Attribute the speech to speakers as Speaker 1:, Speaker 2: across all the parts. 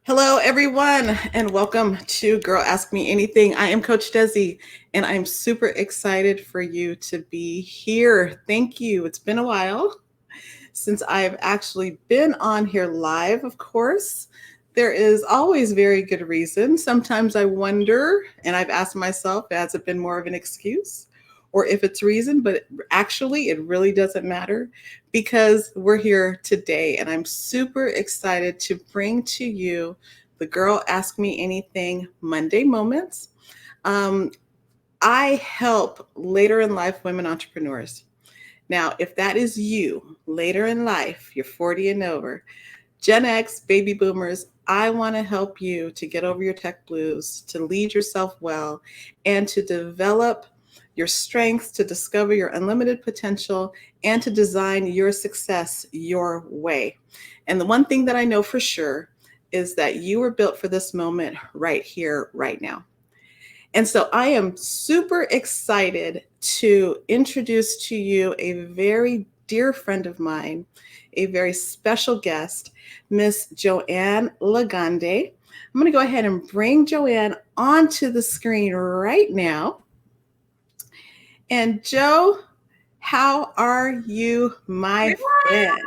Speaker 1: Hello, everyone, and welcome to Girl Ask Me Anything. I am Coach Desi, and I'm super excited for you to be here. Thank you. It's been a while since I've actually been on here live, of course. There is always very good reason. Sometimes I wonder, and I've asked myself, has it been more of an excuse? Or if it's reason, but actually, it really doesn't matter because we're here today, and I'm super excited to bring to you the Girl Ask Me Anything Monday Moments. Um, I help later in life women entrepreneurs. Now, if that is you later in life, you're 40 and over, Gen X, baby boomers, I want to help you to get over your tech blues, to lead yourself well, and to develop your strengths, to discover your unlimited potential, and to design your success your way. And the one thing that I know for sure is that you were built for this moment right here, right now. And so I am super excited to introduce to you a very dear friend of mine, a very special guest, Miss Johane Ligondé. I'm going to go ahead and bring Johane onto the screen right now. And Joe, how are you, my friend?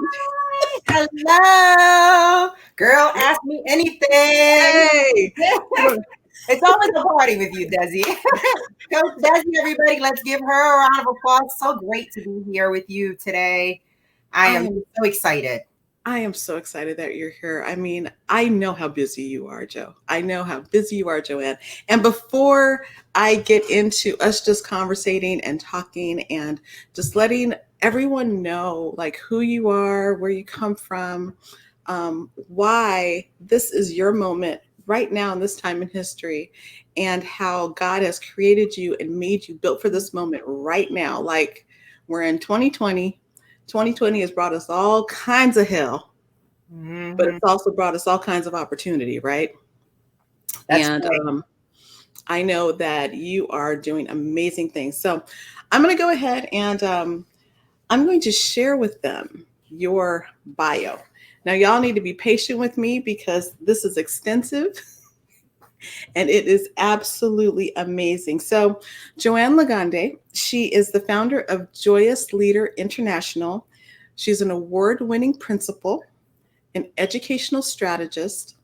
Speaker 2: Hello, girl. Ask me anything.
Speaker 1: Hey,
Speaker 2: It's always a party with you, Desi. Coach Desi, everybody, let's give her a round of applause. So great to be here with you today. I am so excited.
Speaker 1: I am so excited that you're here. I mean, I know how busy you are, Joe. I know how busy you are, Joanne. And before I get into us just conversating and talking and just letting everyone know like who you are, where you come from, why this is your moment right now in this time in history, and how God has created you and made you built for this moment right now. Like we're in 2020. 2020 has brought us all kinds of hell, but it's also brought us all kinds of opportunity, right?
Speaker 2: That's
Speaker 1: And
Speaker 2: right.
Speaker 1: I know that you are doing amazing things. So I'm going to go ahead and I'm going to share with them your bio. Now, y'all need to be patient with me because this is extensive and it is absolutely amazing. So, Johane Ligondé, she is the founder of Joyous Leader International. She's an award winning principal, an educational strategist.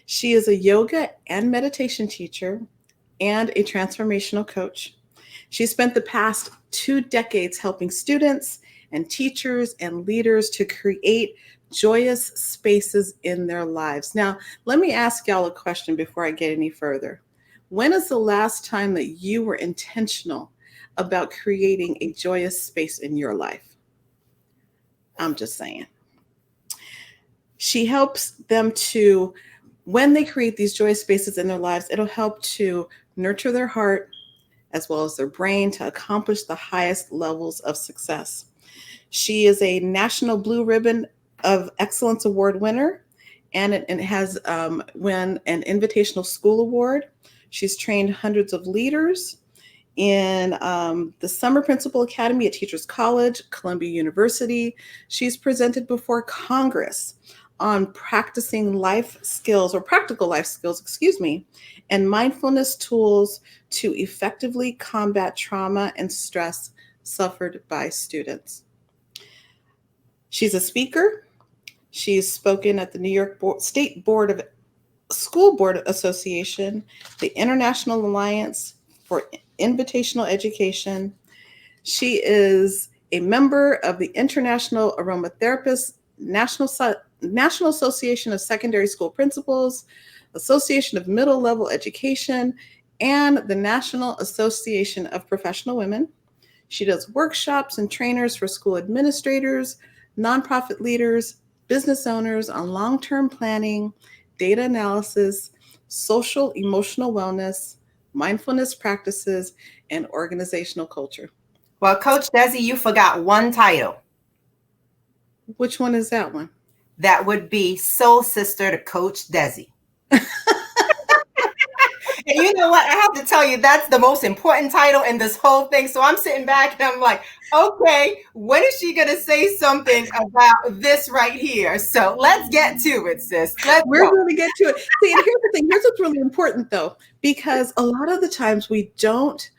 Speaker 1: She is a yoga and meditation teacher and a transformational coach. She spent the past 2 decades helping students and teachers and leaders to create joyous spaces in their lives. Now, let me ask y'all a question before I get any further. When is the last time that you were intentional about creating a joyous space in your life? I'm just saying. She helps them to, when they create these joyous spaces in their lives, it'll help to nurture their heart as well as their brain to accomplish the highest levels of success. She is a National Blue Ribbon of Excellence Award winner and it has won an Invitational School Award. She's trained hundreds of leaders in the Summer Principal Academy at Teachers College, Columbia University. She's presented before Congress on practicing life skills or practical life skills, excuse me, and mindfulness tools to effectively combat trauma and stress suffered by students. She's a speaker. She's spoken at the New York State Board of School Board Association, the International Alliance for Invitational Education. She is a member of the International Aromatherapists, National Association of Secondary School Principals, Association of Middle Level Education, and the National Association of Professional Women. She does workshops and trainers for school administrators, nonprofit leaders, business owners on long-term planning, data analysis, social emotional wellness, mindfulness practices, and organizational culture.
Speaker 2: Well, Coach Desi, you forgot one title.
Speaker 1: Which one is that one?
Speaker 2: That would be Soul Sister to Coach Desi. And you know what? I have to tell you, that's the most important title in this whole thing. So I'm sitting back and I'm like, okay, when is she going to say something about this right here? So let's get to it, sis. Let's
Speaker 1: We're
Speaker 2: go.
Speaker 1: going to get to it. See, and here's the thing. Here's what's really important, though, because a lot of the times we don't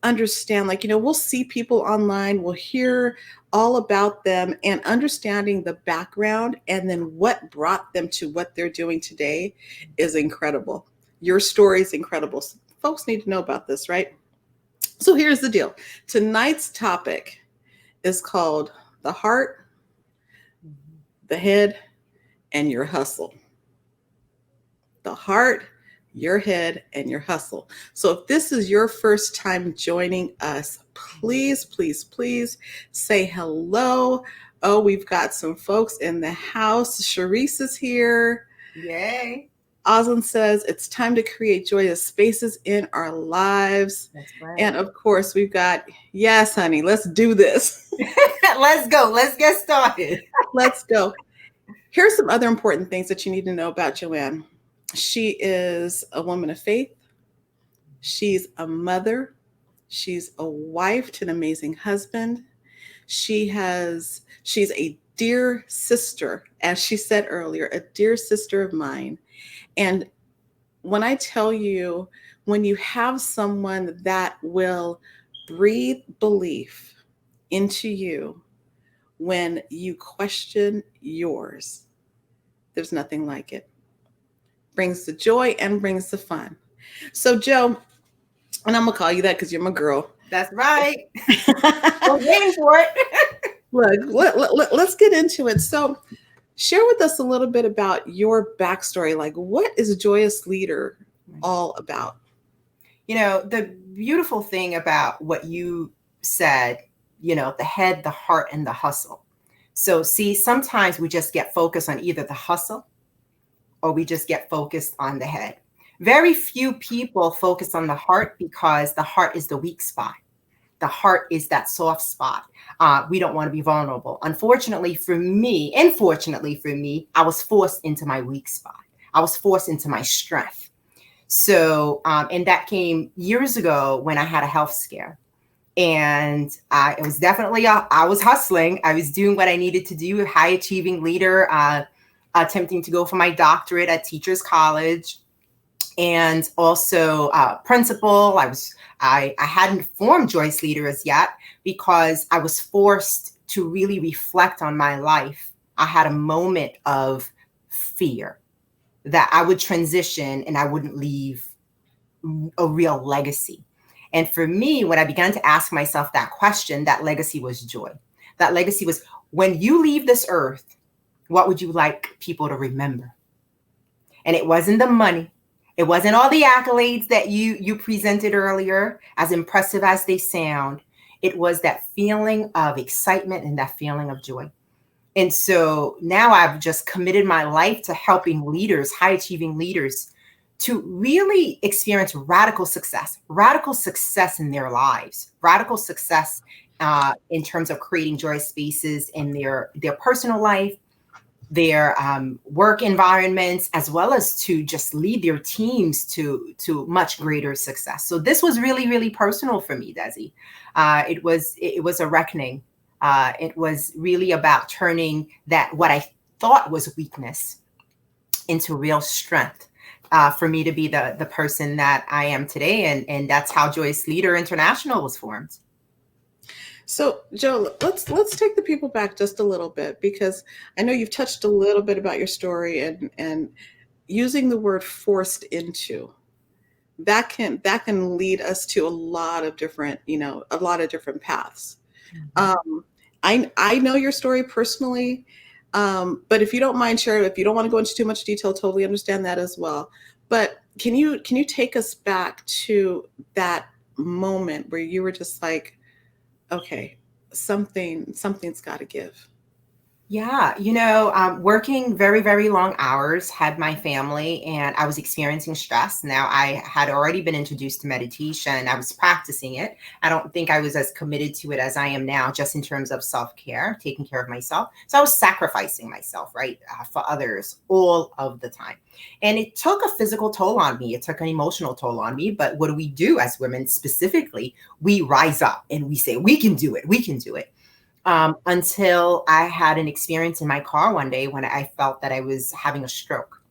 Speaker 1: understand, like, we'll see people online, we'll hear all about them, and understanding the background and then what brought them to what they're doing today is incredible. Your story is incredible. Folks need to know about this, right? So here's the deal. Tonight's topic is called the heart, the head, and your hustle. The heart, your head, and your hustle. So if this is your first time joining us, please, please, please say hello. Oh, we've got some folks in the house. Sharice is here.
Speaker 2: Yay.
Speaker 1: Osland says it's time to create joyous spaces in our lives.
Speaker 2: That's right.
Speaker 1: And of course, we've got, yes, honey, let's do this.
Speaker 2: Let's go. Let's get started.
Speaker 1: Let's go. Here's some other important things that you need to know about Johane. She is a woman of faith. She's a mother. She's a wife to an amazing husband. She's a dear sister, as she said earlier, a dear sister of mine. And when I tell you, when you have someone that will breathe belief into you when you question yours, there's nothing like it. Brings the joy and brings the fun. So, Joe, and I'm going to call you that because you're my girl.
Speaker 2: That's right. I'm waiting for it.
Speaker 1: Look, let's get into it. So, share with us a little bit about your backstory. Like, what is a Joyous Leader all about?
Speaker 2: The beautiful thing about what you said, the head, the heart, and the hustle. So, see, sometimes we just get focused on either the hustle or we just get focused on the head. Very few people focus on the heart because the heart is the weak spot. The heart is that soft spot. We don't want to be vulnerable. Unfortunately for me, and fortunately for me, I was forced into my weak spot. I was forced into my strength. So, and that came years ago when I had a health scare. And it was definitely, I was hustling. I was doing what I needed to do, a high achieving leader, attempting to go for my doctorate at Teachers College. And also principal. I hadn't formed Joyous Leader as yet because I was forced to really reflect on my life. I had a moment of fear that I would transition and I wouldn't leave a real legacy. And for me, when I began to ask myself that question, that legacy was joy. That legacy was, when you leave this earth, what would you like people to remember? And it wasn't the money. It wasn't all the accolades that you presented earlier, as impressive as they sound. It was that feeling of excitement and that feeling of joy. And so now I've just committed my life to helping leaders, high achieving leaders, to really experience radical success in their lives, radical success in terms of creating joyous spaces in their personal life, their work environments, as well as to just lead their teams to much greater success. So this was really, really personal for me, Desi. It was a reckoning. It was really about turning that what I thought was weakness into real strength for me to be the person that I am today. And that's how Joyous Leader International was formed.
Speaker 1: So, Joe, let's take the people back just a little bit, because I know you've touched a little bit about your story and using the word forced into that can lead us to a lot of different paths. I know your story personally, but if you don't mind sharing, if you don't want to go into too much detail, totally understand that as well. But can you take us back to that moment where you were just like, okay, something's got to give?
Speaker 2: Yeah, working very, very long hours, had my family, and I was experiencing stress. Now, I had already been introduced to meditation. I was practicing it. I don't think I was as committed to it as I am now, just in terms of self-care, taking care of myself. So I was sacrificing myself, right, for others all of the time. And it took a physical toll on me. It took an emotional toll on me. But what do we do as women specifically? We rise up and we say, we can do it. We can do it. Until I had an experience in my car one day when I felt that I was having a stroke.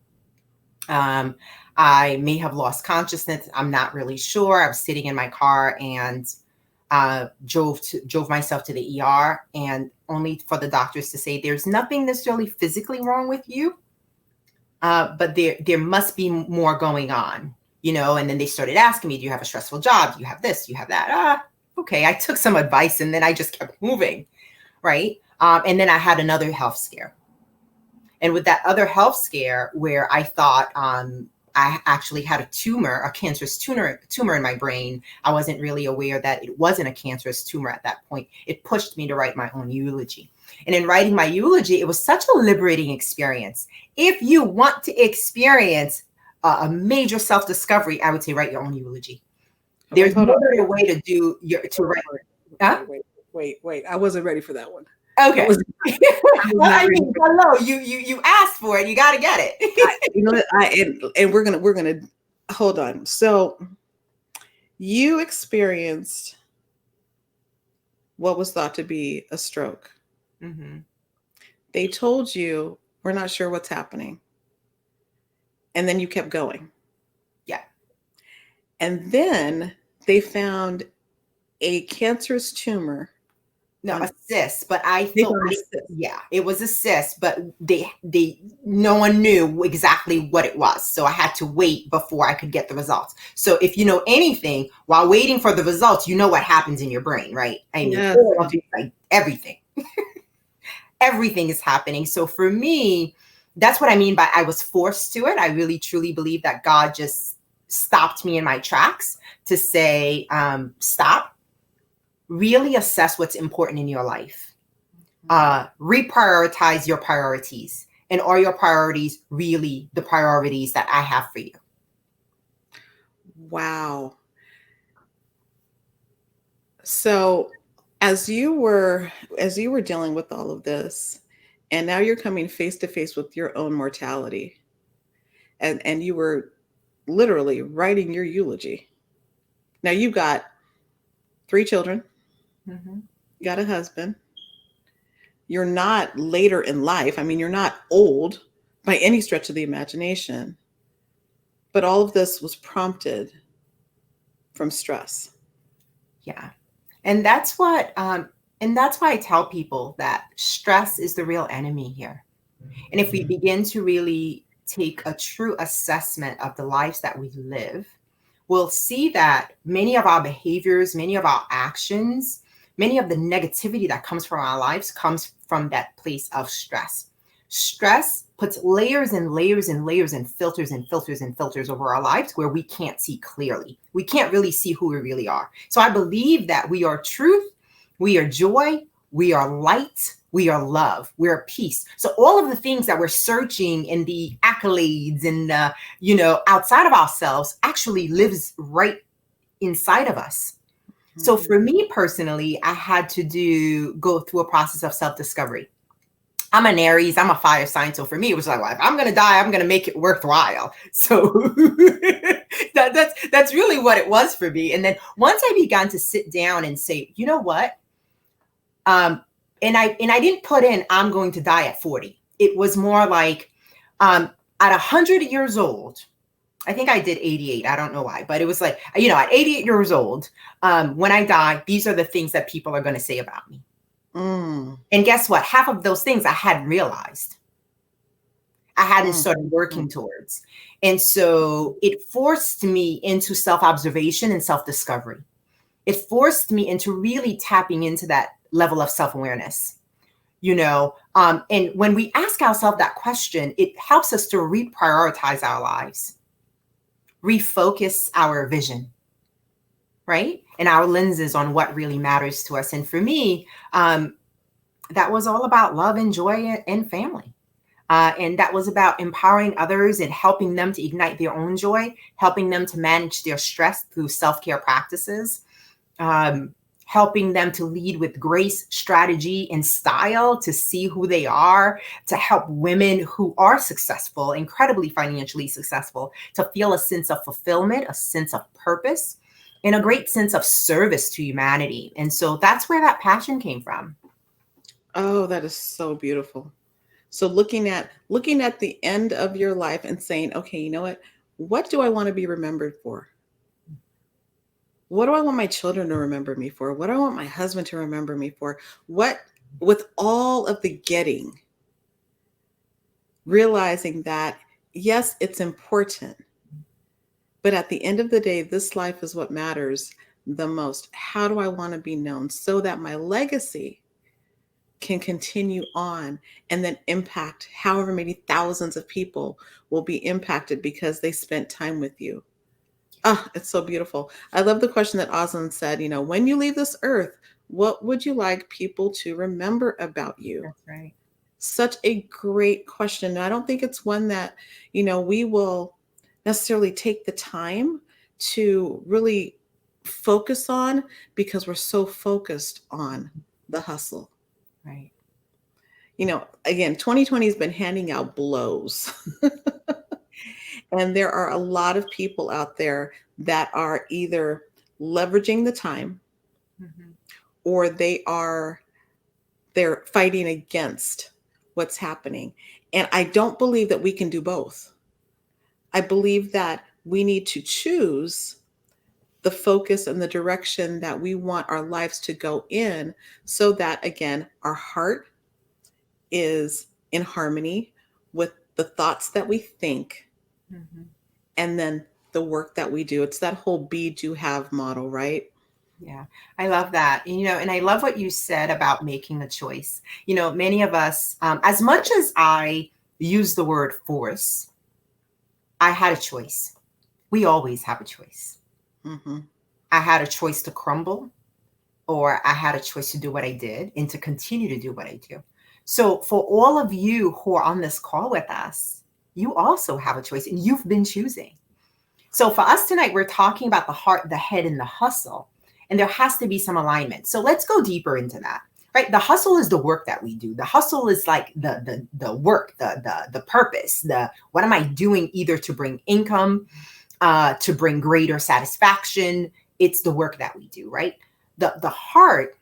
Speaker 2: I may have lost consciousness. I'm not really sure. I was sitting in my car and drove myself to the ER, and only for the doctors to say there's nothing necessarily physically wrong with you, but there must be more going on, And then they started asking me, do you have a stressful job? Do you have this? Do you have that? Okay. I took some advice and then I just kept moving. Right. And then I had another health scare. And with that other health scare, where I thought I actually had a cancerous tumor in my brain, I wasn't really aware that it wasn't a cancerous tumor at that point. It pushed me to write my own eulogy. And in writing my eulogy, it was such a liberating experience. If you want to experience a major self-discovery, I would say write your own eulogy. There's no better way to write. Huh?
Speaker 1: Wait. I wasn't ready for that one.
Speaker 2: Okay. Hello. You asked for it. You got to get it.
Speaker 1: And we're gonna hold on. So you experienced what was thought to be a stroke.
Speaker 2: Mm-hmm.
Speaker 1: They told you, we're not sure what's happening. And then you kept going.
Speaker 2: Yeah.
Speaker 1: And then they found a cancerous tumor.
Speaker 2: No, a cyst, but I thought, it was a cyst, but no one knew exactly what it was. So I had to wait before I could get the results. So if you know anything, while waiting for the results, you know what happens in your brain, right? I mean, like everything, everything is happening. So for me, that's what I mean by I was forced to it. I really, truly believe that God just stopped me in my tracks to say, stop. Really assess what's important in your life. Reprioritize your priorities. And are your priorities really the priorities that I have for you?
Speaker 1: Wow. So as you were dealing with all of this, and now you're coming face to face with your own mortality, and you were literally writing your eulogy. Now you've got 3 children.
Speaker 2: Mm-hmm.
Speaker 1: You got a husband. You're not later in life. I mean, you're not old by any stretch of the imagination. But all of this was prompted from stress.
Speaker 2: Yeah. And that's why I tell people that stress is the real enemy here. And if we begin to really take a true assessment of the lives that we live, we'll see that many of our behaviors, many of our actions, many of the negativity that comes from our lives comes from that place of stress. Stress puts layers and layers and layers and filters and filters and filters over our lives where we can't see clearly. We can't really see who we really are. So I believe that we are truth, we are joy, we are light, we are love, we are peace. So all of the things that we're searching in the accolades and, outside of ourselves actually lives right inside of us. So for me personally, I had to go through a process of self-discovery. I'm an Aries, I'm a fire sign. So for me, it was like, well, if I'm going to die, I'm going to make it worthwhile. So that's really what it was for me. And then once I began to sit down and say, you know what? And I didn't put in, I'm going to die at 40. It was more like at 100 years old, I think I did 88. I don't know why, but it was like, at 88 years old, when I die, these are the things that people are going to say about me. And guess what? Half of those things I hadn't realized. I hadn't started working towards. And so it forced me into self-observation and self-discovery. It forced me into really tapping into that level of self-awareness. And when we ask ourselves that question, it helps us to reprioritize our lives, refocus our vision, right? And our lenses on what really matters to us. And for me, that was all about love and joy and family. And that was about empowering others and helping them to ignite their own joy, helping them to manage their stress through self-care practices, helping them to lead with grace, strategy, and style to see who they are, to help women who are successful, incredibly financially successful, to feel a sense of fulfillment, a sense of purpose, and a great sense of service to humanity. And so that's where that passion came from.
Speaker 1: Oh, that is so beautiful. So looking at the end of your life and saying, okay, you know what do I want to be remembered for? What do I want my children to remember me for? What do I want my husband to remember me for? What, with all of the getting, realizing that, yes, it's important, but at the end of the day, this life is what matters the most. How do I want to be known so that my legacy can continue on and then impact however many thousands of people will be impacted because they spent time with you? Ah, it's so beautiful. I love the question that Osland said, when you leave this earth, what would you like people to remember about you?
Speaker 2: That's right.
Speaker 1: Such a great question. I don't think it's one that, we will necessarily take the time to really focus on because we're so focused on the hustle.
Speaker 2: Right.
Speaker 1: Again, 2020 has been handing out blows. And there are a lot of people out there that are either leveraging the time
Speaker 2: Mm-hmm.
Speaker 1: or they're fighting against what's happening. And I don't believe that we can do both. I believe that we need to choose the focus and the direction that we want our lives to go in so that, again, our heart is in harmony with the thoughts that we think
Speaker 2: Mm-hmm.
Speaker 1: and then the work that we do. It's that whole be, do, have model, right?
Speaker 2: Yeah, I love that. And I love what you said about making a choice. Many of us, as much as I use the word force, I had a choice. We always have a choice.
Speaker 1: Mm-hmm.
Speaker 2: I had a choice to crumble, or I had a choice to do what I did and to continue to do what I do. So, for all of you who are on this call with us, you also have a choice and you've been choosing. So, for us tonight, we're talking about the heart, the head, and the hustle. And there has to be some alignment. So, let's go deeper into that. Right? The hustle is the work that we do. The hustle is like the work, the purpose, what am I doing either to bring income, to bring greater satisfaction. It's the work that we do, right? The heart,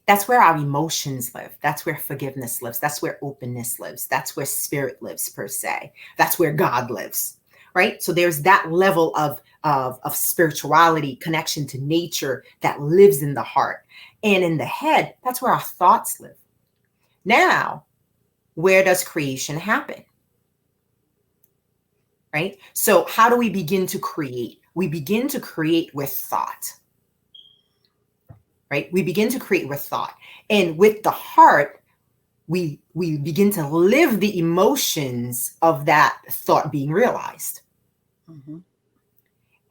Speaker 2: that's where our emotions live. That's where forgiveness lives. That's where openness lives. That's where spirit lives, per se. That's where God lives, right? So there's that level of spirituality, connection to nature that lives in the heart. And in the head, that's where our thoughts live. Now, where does creation happen? Right? So how do we begin to create? We begin to create with thought. Right? We begin to create with thought. And with the heart, we begin to live the emotions of that thought being realized.
Speaker 1: Mm-hmm.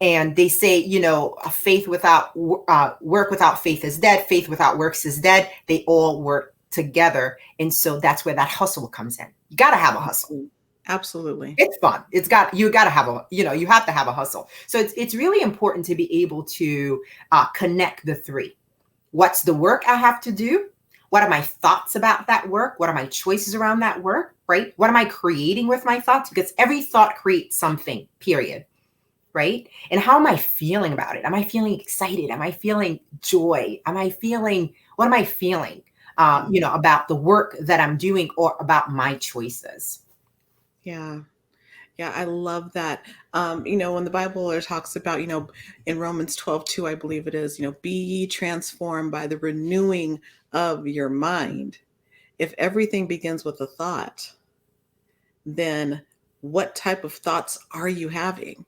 Speaker 2: And they say, a faith without work without faith is dead. Faith without works is dead. They all work together. And so that's where that hustle comes in. You got to have a hustle.
Speaker 1: Absolutely.
Speaker 2: It's fun. You got to have you have to have a hustle. So it's really important to be able to connect the three. What's the work I have to do? What are my thoughts about that work? What are my choices around that work, right? What am I creating with my thoughts? Because every thought creates something, period, right? And how am I feeling about it? Am I feeling excited? Am I feeling joy? What am I feeling, about the work that I'm doing or about my choices?
Speaker 1: Yeah. Yeah, I love that. When the Bible talks about, in Romans 12:2, I believe it is, be ye transformed by the renewing of your mind. If everything begins with a thought, then what type of thoughts are you having?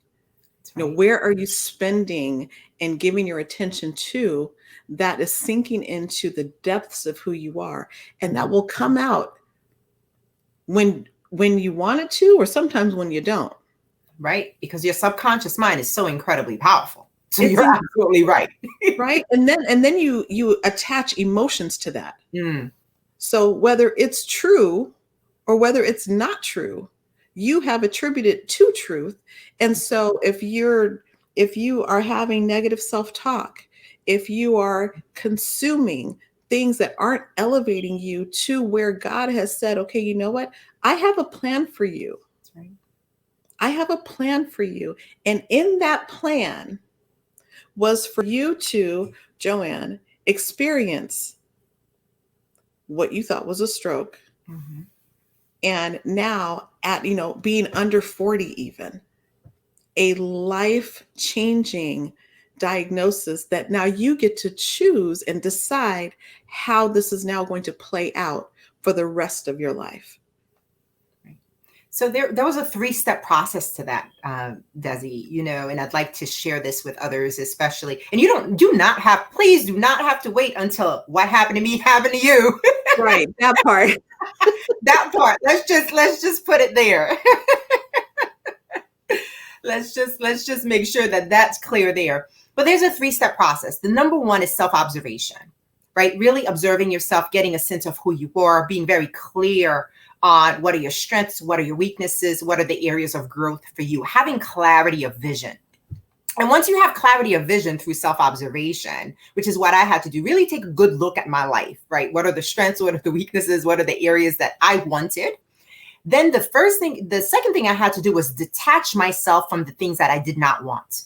Speaker 2: Right.
Speaker 1: Where are you spending and giving your attention to that is sinking into the depths of who you are? And that will come out when you want it to, or sometimes when you don't.
Speaker 2: Right? Because your subconscious mind is so incredibly powerful. So
Speaker 1: It's
Speaker 2: you're absolutely right.
Speaker 1: right. And then you attach emotions to that.
Speaker 2: Mm.
Speaker 1: So whether it's true or whether it's not true, you have attributed to truth. And so if you are having negative self-talk, if you are consuming things that aren't elevating you to where God has said, okay, you know what? I have a plan for you.
Speaker 2: That's right.
Speaker 1: I have a plan for you. And in that plan was for you to, Johane, experience what you thought was a stroke.
Speaker 2: Mm-hmm.
Speaker 1: And now at, being under 40 even, a life-changing diagnosis that now you get to choose and decide how this is now going to play out for the rest of your life.
Speaker 2: So there was a 3-step process to that, Desi, and I'd like to share this with others, especially. And please do not have to wait until what happened to me happened to you.
Speaker 1: Right, that part.
Speaker 2: That part. Let's just put it there. let's just make sure that that's clear there. But there's a 3-step process. The number 1 is self-observation, right? Really observing yourself, getting a sense of who you are, being very clear on what are your strengths, what are your weaknesses, what are the areas of growth for you, having clarity of vision. And once you have clarity of vision through self-observation, which is what I had to do, really take a good look at my life, right? What are the strengths? What are the weaknesses? What are the areas that I wanted? Then the second thing I had to do was detach myself from the things that I did not want.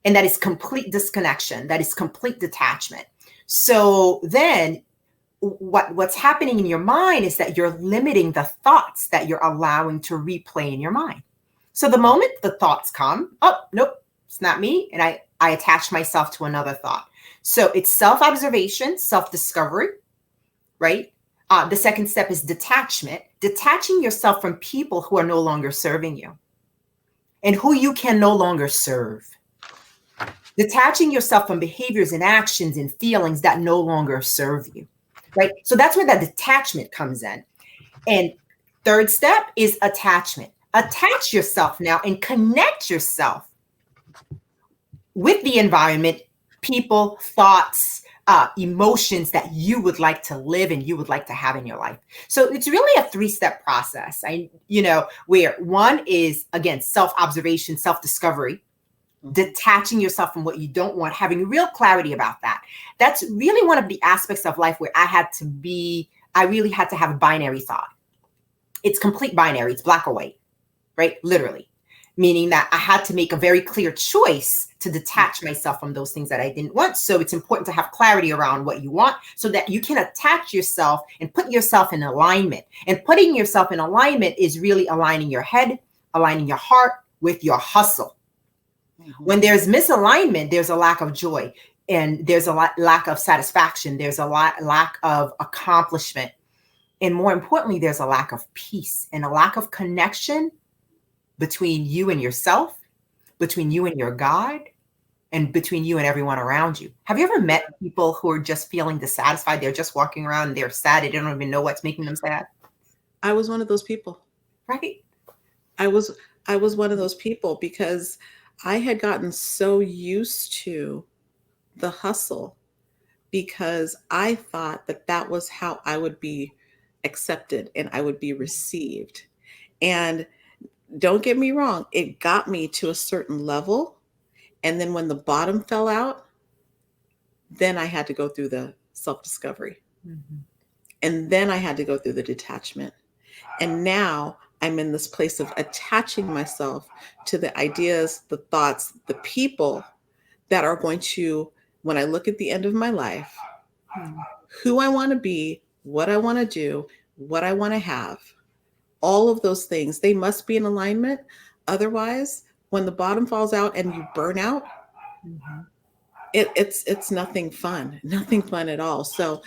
Speaker 2: And that is complete disconnection. That is complete detachment. So then what's happening in your mind is that you're limiting the thoughts that you're allowing to replay in your mind. So the moment the thoughts come, oh, nope, it's not me. And I attach myself to another thought. So it's self-observation, self-discovery, right? The second step is detachment, detaching yourself from people who are no longer serving you and who you can no longer serve. Detaching yourself from behaviors and actions and feelings that no longer serve you. Right. So that's where that detachment comes in. And third step is attachment. Attach yourself now and connect yourself with the environment, people, thoughts, emotions that you would like to live and you would like to have in your life. So it's really a 3-step process. Where 1 is, again, self-observation, self-discovery. Detaching yourself from what you don't want, having real clarity about that. That's really one of the aspects of life where I really had to have a binary thought. It's complete binary. It's black or white, right? Literally. Meaning that I had to make a very clear choice to detach myself from those things that I didn't want. So it's important to have clarity around what you want so that you can attach yourself and put yourself in alignment. And putting yourself in alignment is really aligning your head, aligning your heart with your hustle. When there's misalignment, there's a lack of joy and there's a lack of satisfaction. There's a lack of accomplishment. And more importantly, there's a lack of peace and a lack of connection between you and yourself, between you and your God, and between you and everyone around you. Have you ever met people who are just feeling dissatisfied? They're just walking around and they're sad. They don't even know what's making them sad.
Speaker 1: I was one of those people.
Speaker 2: Right.
Speaker 1: I was one of those people because I had gotten so used to the hustle because I thought that was how I would be accepted and I would be received. And don't get me wrong, it got me to a certain level. And then when the bottom fell out, then I had to go through the self-discovery. Mm-hmm. And then I had to go through the detachment. And now I'm in this place of attaching myself to the ideas, the thoughts, the people that are going to, when I look at the end of my life, who I want to be, what I want to do, what I want to have, all of those things, they must be in alignment. Otherwise, when the bottom falls out and you burn out, it's nothing fun at all. So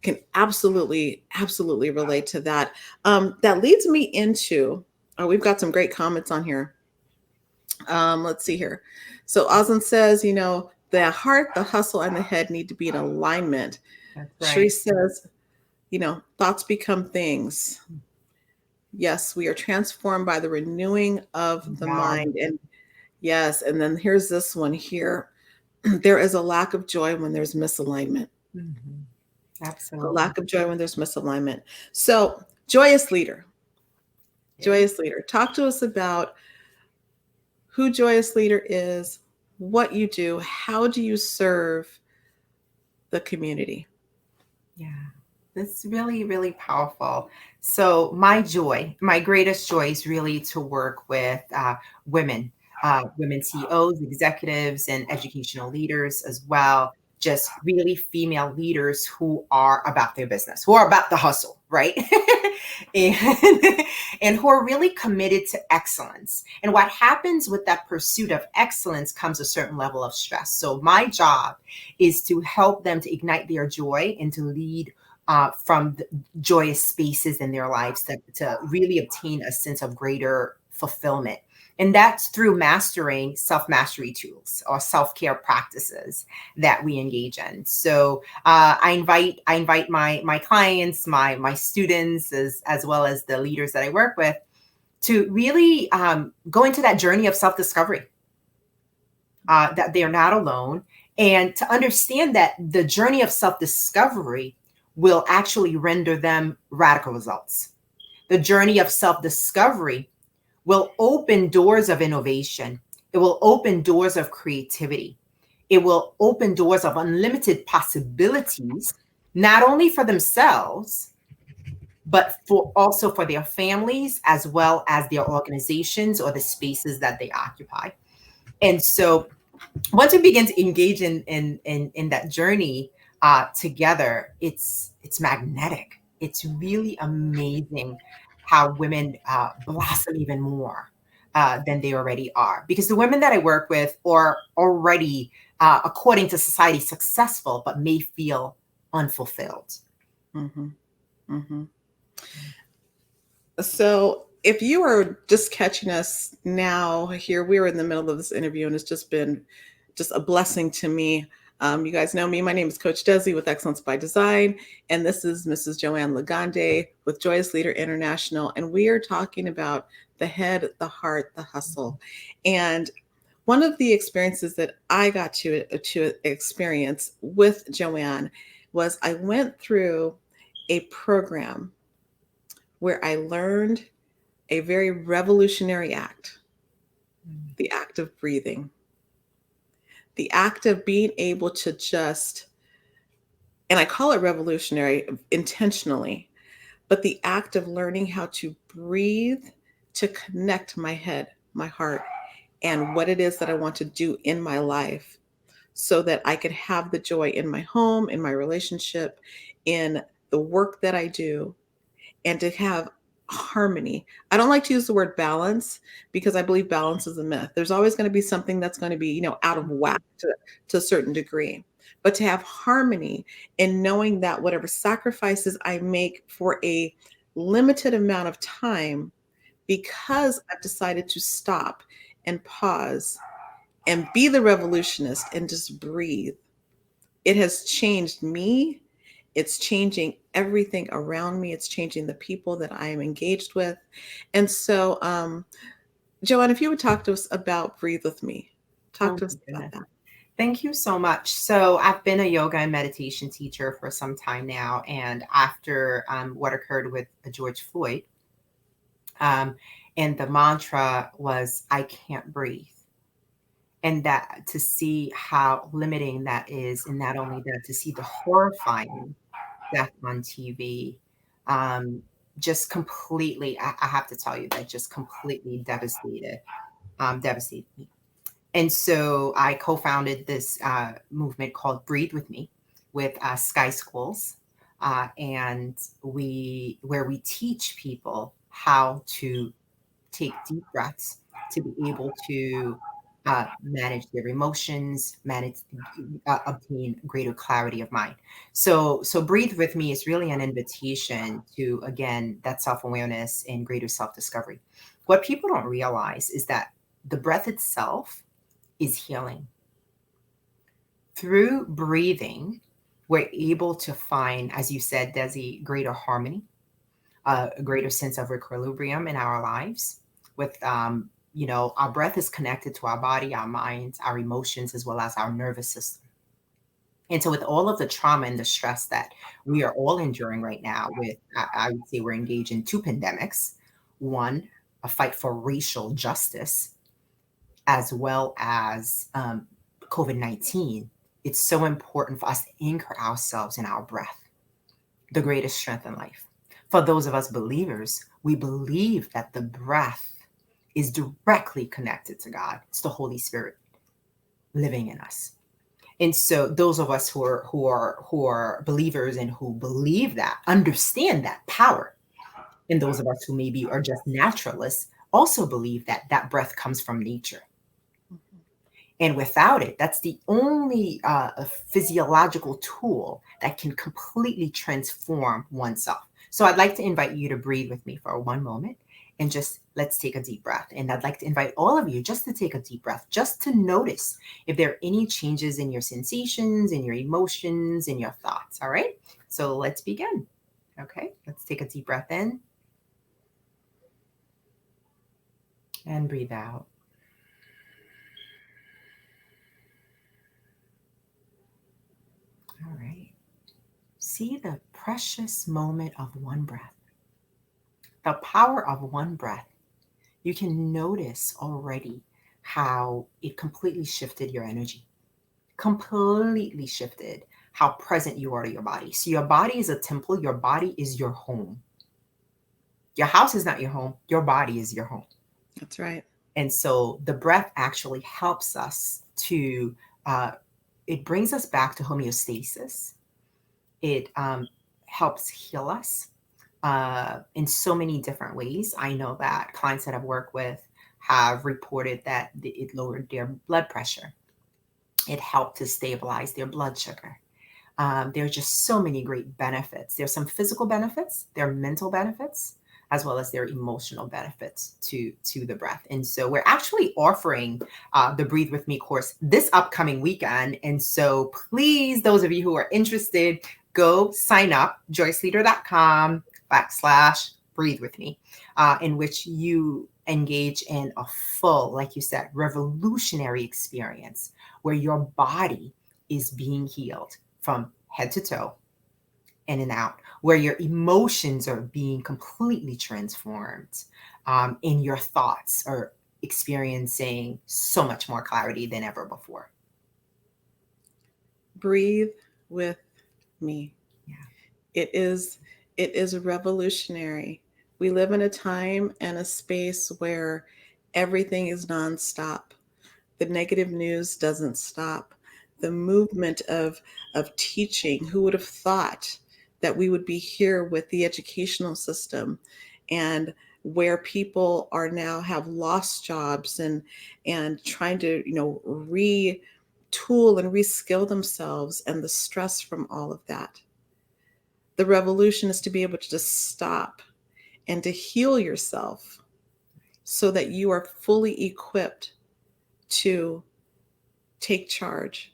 Speaker 1: can absolutely relate to that. That leads me into, we've got some great comments on here. Let's see here. So Osmond says, the heart, the hustle, and the head need to be in alignment. Right. Sheree says, thoughts become things. Yes, we are transformed by the renewing of the mind. And yes, and then here's this one here. There is a lack of joy when there's misalignment. Mm-hmm. The
Speaker 2: Absolutely.
Speaker 1: lack of joy when there's misalignment. So, joyous leader,
Speaker 2: Okay.
Speaker 1: joyous leader. Talk to us about who joyous leader is, what you do, how do you serve the community?
Speaker 2: Yeah, that's really, really powerful. So, my joy, my greatest joy is really to work with women, women CEOs, executives, and educational leaders as well. Just really female leaders who are about their business, who are about the hustle, right? and, and who are really committed to excellence. And what happens with that pursuit of excellence comes a certain level of stress. So, my job is to help them to ignite their joy and to lead from the joyous spaces in their lives to really obtain a sense of greater fulfillment. And that's through mastering self mastery tools or self care practices that we engage in. So I invite my clients, my students, as well as the leaders that I work with, to really go into that journey of self discovery, that they are not alone, and to understand that the journey of self discovery will actually render them radical results. The journey of self discovery will open doors of innovation, it will open doors of creativity, it will open doors of unlimited possibilities, not only for themselves, but for also for their families as well as their organizations or the spaces that they occupy. And so once we begin to engage in that journey together, it's magnetic. It's really amazing how women blossom even more than they already are. Because the women that I work with are already, according to society, successful, but may feel unfulfilled.
Speaker 1: Mm-hmm. Mm-hmm. So, if you are just catching us now, here we're in the middle of this interview, and it's just been just a blessing to me. You guys know me. My name is Coach Desi with Excellence by Design, and this is Mrs. Johane Ligondé with Joyous Leader International, and we are talking about the head, the heart, the hustle. And one of the experiences that I got to experience with Joanne was I went through a program where I learned a very revolutionary act, the act of breathing, the act of being able to just, and I call it revolutionary intentionally, but the act of learning how to breathe to connect my head, my heart, and what it is that I want to do in my life so that I could have the joy in my home, in my relationship, in the work that I do, and to have harmony. I don't like to use the word balance because I believe balance is a myth. There's always going to be something that's going to be, out of whack to a certain degree. But to have harmony and knowing that whatever sacrifices I make for a limited amount of time, because I've decided to stop and pause and be the revolutionist and just breathe, it has changed me. It's changing everything around me. It's changing the people that I am engaged with. And so, Joanne, if you would talk to us about Breathe With Me, talk
Speaker 2: Oh
Speaker 1: to
Speaker 2: my
Speaker 1: us about
Speaker 2: goodness.
Speaker 1: that.
Speaker 2: Thank you so much. So, I've been a yoga and meditation teacher for some time now. And after what occurred with George Floyd, um, and the mantra was, I can't breathe. And that to see how limiting that is, and not only that, to see the horrifying death on TV, um, just completely, I have to tell you, that just completely devastated me. And so I co-founded this movement called Breathe With Me with Sky Schools, and where we teach people how to take deep breaths to be able to manage their emotions, obtain greater clarity of mind. So Breathe With Me is really an invitation to, again, that self-awareness and greater self-discovery. What people don't realize is that the breath itself is healing. Through breathing, we're able to find, as you said, Desi, greater harmony, a greater sense of equilibrium in our lives. With, our breath is connected to our body, our minds, our emotions, as well as our nervous system. And so, with all of the trauma and the stress that we are all enduring right now, I would say we're engaged in two pandemics. One, a fight for racial justice, as well as COVID-19. It's so important for us to anchor ourselves in our breath, the greatest strength in life. For those of us believers, we believe that the breath is directly connected to God. It's the Holy Spirit living in us. And so those of us who are believers and who believe that, understand that power. And those of us who maybe are just naturalists also believe that that breath comes from nature. And without it, that's the only physiological tool that can completely transform oneself. So I'd like to invite you to breathe with me for one moment and just let's take a deep breath. And I'd like to invite all of you just to take a deep breath, just to notice if there are any changes in your sensations, in your emotions, in your thoughts. All right. So let's begin. Okay. Let's take a deep breath in and breathe out. All right. See the precious moment of one breath, the power of one breath. You can notice already how it completely shifted your energy, completely shifted how present you are to your body. So, your body is a temple, your body is your home. Your house is not your home, your body is your home.
Speaker 1: That's right.
Speaker 2: And so, the breath actually helps us to, it brings us back to homeostasis. It helps heal us in so many different ways. I know that clients that I've worked with have reported that it lowered their blood pressure. It helped to stabilize their blood sugar. There are just so many great benefits. There's some physical benefits, there are mental benefits, as well as their emotional benefits to the breath. And so we're actually offering the Breathe With Me course this upcoming weekend. And so please, those of you who are interested, go sign up, joyceleader.com/breathe with me, in which you engage in a full, like you said, revolutionary experience where your body is being healed from head to toe, in and out, where your emotions are being completely transformed, and your thoughts are experiencing so much more clarity than ever before.
Speaker 1: Breathe with me.
Speaker 2: Yeah.
Speaker 1: It is revolutionary. We live in a time and a space where everything is nonstop. The negative news doesn't stop. The movement of teaching, who would have thought that we would be here with the educational system, and where people are now have lost jobs and trying to retool and reskill themselves, and the stress from all of that. The revolution is to be able to just stop and to heal yourself so that you are fully equipped to take charge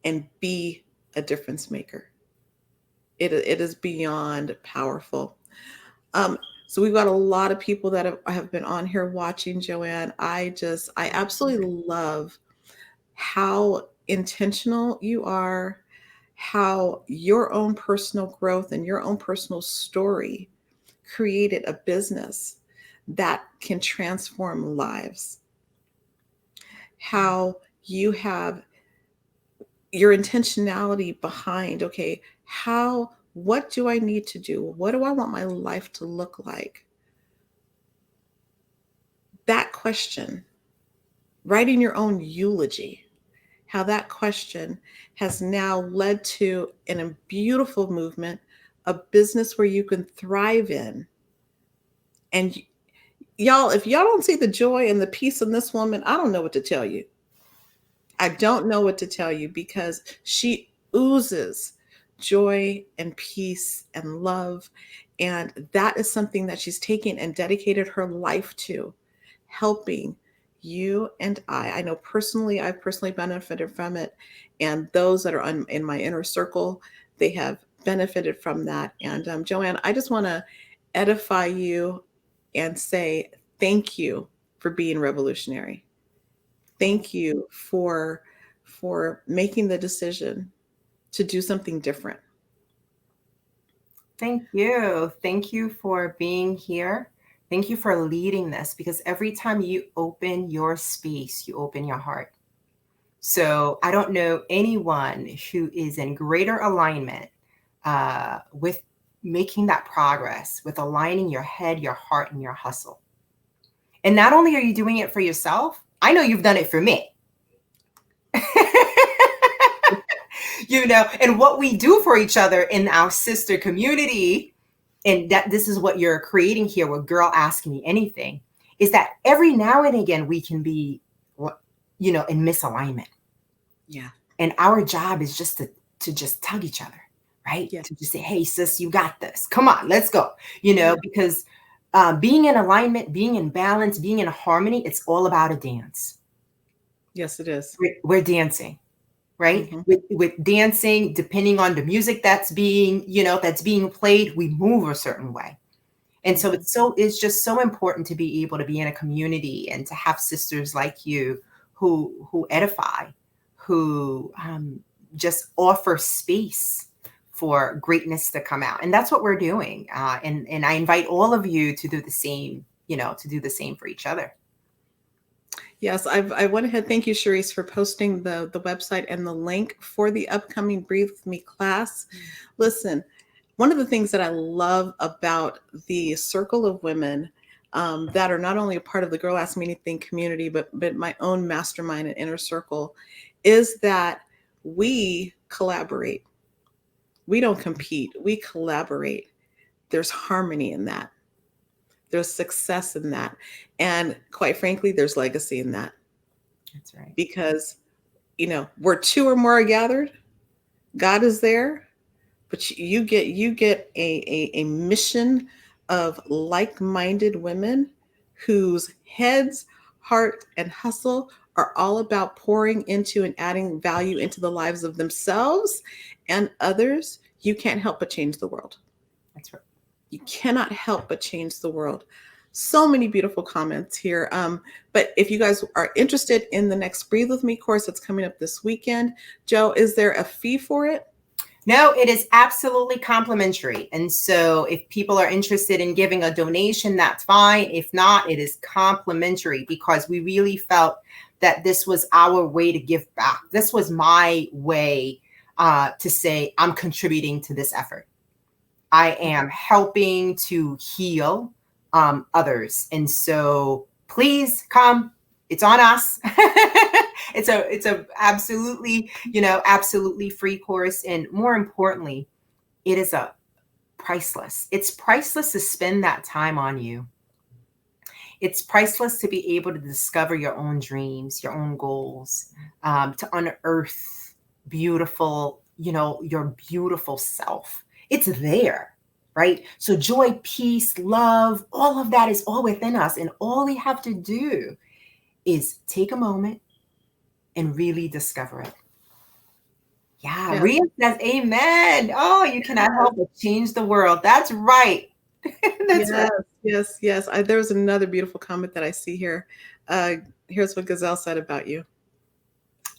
Speaker 1: and be a difference maker. It is beyond powerful. Um, so we've got a lot of people that have been on here watching, Johane. I absolutely love how intentional you are, how your own personal growth and your own personal story created a business that can transform lives. How you have your intentionality behind, okay, what do I need to do? What do I want my life to look like? That question, writing your own eulogy, how that question has now led to a beautiful movement, a business where you can thrive in. And y'all, if y'all don't see the joy and the peace in this woman, I don't know what to tell you. I don't know what to tell you, because she oozes joy and peace and love. And that is something that she's taken and dedicated her life to, helping you and I. I know personally, I've personally benefited from it. And those that are in my inner circle, they have benefited from that. And Johane, I just want to edify you and say thank you for being revolutionary. Thank you for for making the decision to do something different.
Speaker 2: Thank you. Thank you for being here. Thank you for leading this, because every time you open your space, you open your heart. So I don't know anyone who is in greater alignment with making that progress, with aligning your head, your heart, and your hustle. And not only are you doing it for yourself, I know you've done it for me. And what we do for each other in our sister community, and that this is what you're creating here with Gurl Ask Me Anything, is that every now and again we can be, in misalignment.
Speaker 1: Yeah.
Speaker 2: And our job is just to just tug each other, right?
Speaker 1: Yeah.
Speaker 2: To just say, hey, sis, you got this. Come on, let's go. Because being in alignment, being in balance, being in harmony, it's all about a dance.
Speaker 1: Yes, it is.
Speaker 2: We're dancing, right? With dancing, depending on the music that's being played, we move a certain way. And so it's just so important to be able to be in a community and to have sisters like you who edify, who just offer space for greatness to come out. And that's what we're doing. And I invite all of you to do the same, to do the same for each other.
Speaker 1: Yes, I went ahead. Thank you, Cherise, for posting the website and the link for the upcoming Breathe With Me class. Listen, one of the things that I love about the circle of women that are not only a part of the Gurl Ask Me Anything community, but my own mastermind and inner circle, is that we collaborate. We don't compete. We collaborate. There's harmony in that. There's success in that. And quite frankly, there's legacy in that.
Speaker 2: That's right.
Speaker 1: Because, where two or more are gathered, God is there. But you get a mission of like-minded women whose heads, heart, and hustle are all about pouring into and adding value into the lives of themselves and others. You can't help but change the world.
Speaker 2: That's right.
Speaker 1: You cannot help but change the world. So many beautiful comments here. But if you guys are interested in the next Breathe With Me course that's coming up this weekend, Joe, is there a fee for it?
Speaker 2: No, it is absolutely complimentary. And so if people are interested in giving a donation, that's fine. If not, it is complimentary, because we really felt that this was our way to give back. This was my way to say, I'm contributing to this effort. I am helping to heal others. And so please come. It's on us. It's a absolutely, absolutely free course. And more importantly, it is priceless. It's priceless to spend that time on you. It's priceless to be able to discover your own dreams, your own goals, to unearth beautiful, your beautiful self. It's there, right? So joy, peace, love, all of that is all within us. And all we have to do is take a moment and really discover it. Yeah. Rhea says, amen. Oh, you cannot help but change the world. That's right.
Speaker 1: That's right. Yes. There was another beautiful comment that I see here. Here's what Gazelle said about you.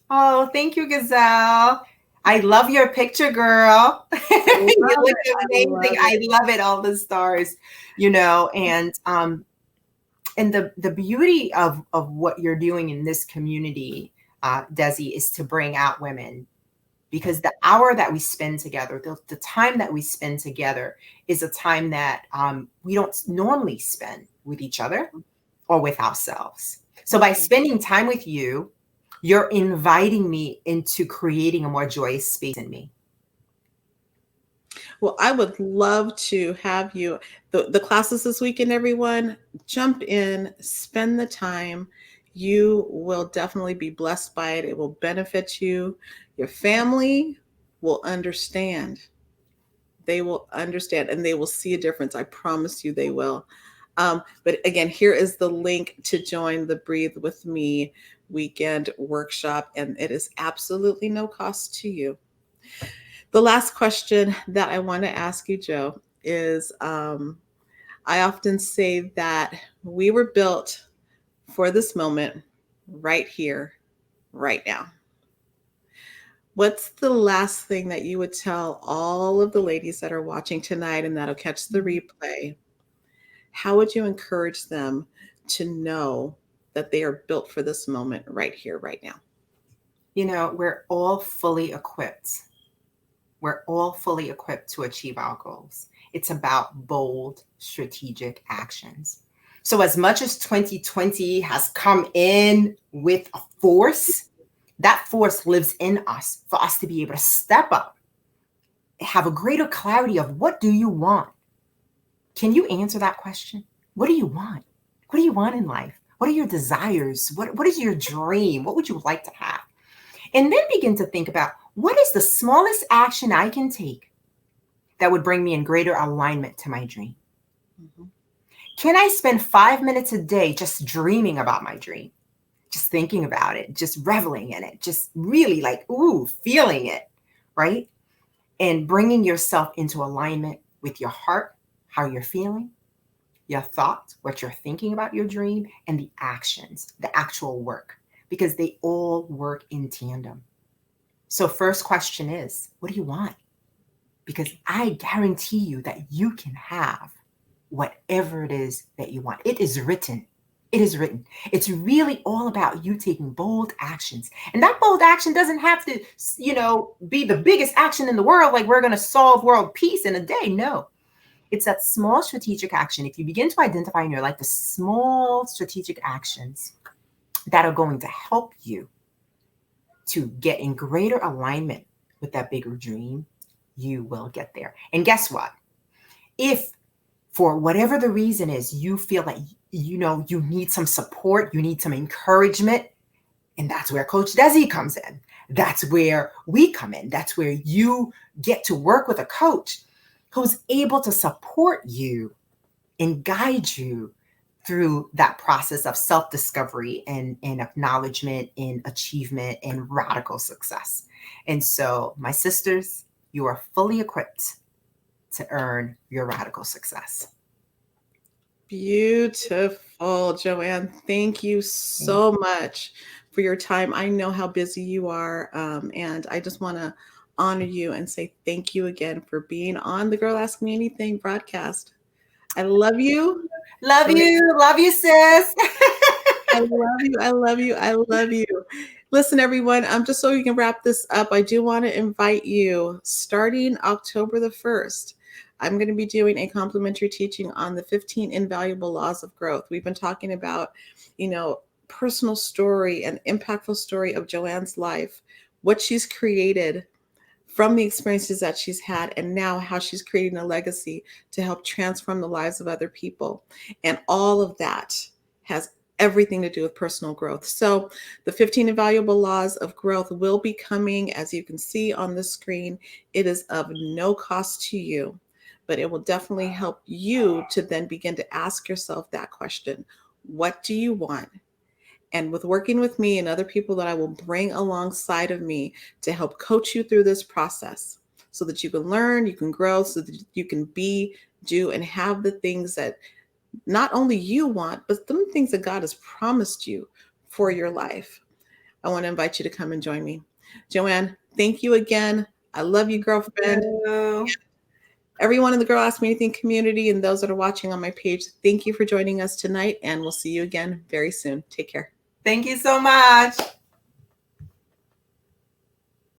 Speaker 2: Oh, thank you, Gazelle. I love your picture, girl. You look amazing. I love it. All the stars, and the beauty of what you're doing in this community, Desi, is to bring out women, because the hour that we spend together, the time that we spend together, is a time that we don't normally spend with each other or with ourselves. So by spending time with you, you're inviting me into creating a more joyous space in me.
Speaker 1: Well, I would love to have you. The classes this weekend, everyone, jump in, spend the time. You will definitely be blessed by it. It will benefit you. Your family will understand. They will understand and they will see a difference. I promise you they will. But again, here is the link to join the Breathe With Me weekend workshop, and it is absolutely no cost to you. The last question that I want to ask you, Joe, is I often say that we were built for this moment right here, right now. What's the last thing that you would tell all of the ladies that are watching tonight and that'll catch the replay? How would you encourage them to know that they are built for this moment right here, right now?
Speaker 2: We're all fully equipped. We're all fully equipped to achieve our goals. It's about bold, strategic actions. So as much as 2020 has come in with a force, that force lives in us for us to be able to step up, have a greater clarity of what do you want? Can you answer that question? What do you want? What do you want in life? What are your desires? What is your dream? What would you like to have? And then begin to think about, what is the smallest action I can take that would bring me in greater alignment to my dream? Mm-hmm. Can I spend 5 minutes a day just dreaming about my dream? Just thinking about it, just reveling in it, just really like, feeling it, right? And bringing yourself into alignment with your heart, how you're feeling, your thoughts, what you're thinking about your dream, and the actions, the actual work, because they all work in tandem. So first question is, what do you want? Because I guarantee you that you can have whatever it is that you want. It is written. It is written. It's really all about you taking bold actions. And that bold action doesn't have to, be the biggest action in the world, like we're going to solve world peace in a day. No. It's that small strategic action. If you begin to identify in your life the small strategic actions that are going to help you to get in greater alignment with that bigger dream, you will get there. And guess what? If for whatever the reason is, you feel like, you need some support, you need some encouragement, and that's where Coach Desi comes in. That's where we come in. That's where you get to work with a coach who's able to support you and guide you through that process of self-discovery and acknowledgement and achievement and radical success. And so, my sisters, you are fully equipped to earn your radical success.
Speaker 1: Beautiful, Johane. Thank you so much for your time. I know how busy you are, and I just want to honor you and say thank you again for being on the Girl Ask Me Anything broadcast. I love you.
Speaker 2: Love you. Love you, sis.
Speaker 1: I love you. I love you. I love you. Listen, everyone, just so you can wrap this up, I do want to invite you, starting October the 1st, I'm going to be doing a complimentary teaching on the 15 invaluable laws of growth. We've been talking about, personal story and impactful story of Joanne's life, what she's created from the experiences that she's had, and now how she's creating a legacy to help transform the lives of other people. And all of that has everything to do with personal growth. So the 15 invaluable laws of growth will be coming, as you can see on the screen. It is of no cost to you, but it will definitely help you to then begin to ask yourself that question: what do you want? And with working with me and other people that I will bring alongside of me to help coach you through this process so that you can learn, you can grow, so that you can be, do, and have the things that not only you want, but the things that God has promised you for your life. I want to invite you to come and join me. Johane, thank you again. I love you, girlfriend.
Speaker 2: Hello.
Speaker 1: Everyone in the Girl Ask Me Anything community and those that are watching on my page, thank you for joining us tonight, and we'll see you again very soon. Take care.
Speaker 2: Thank you so much.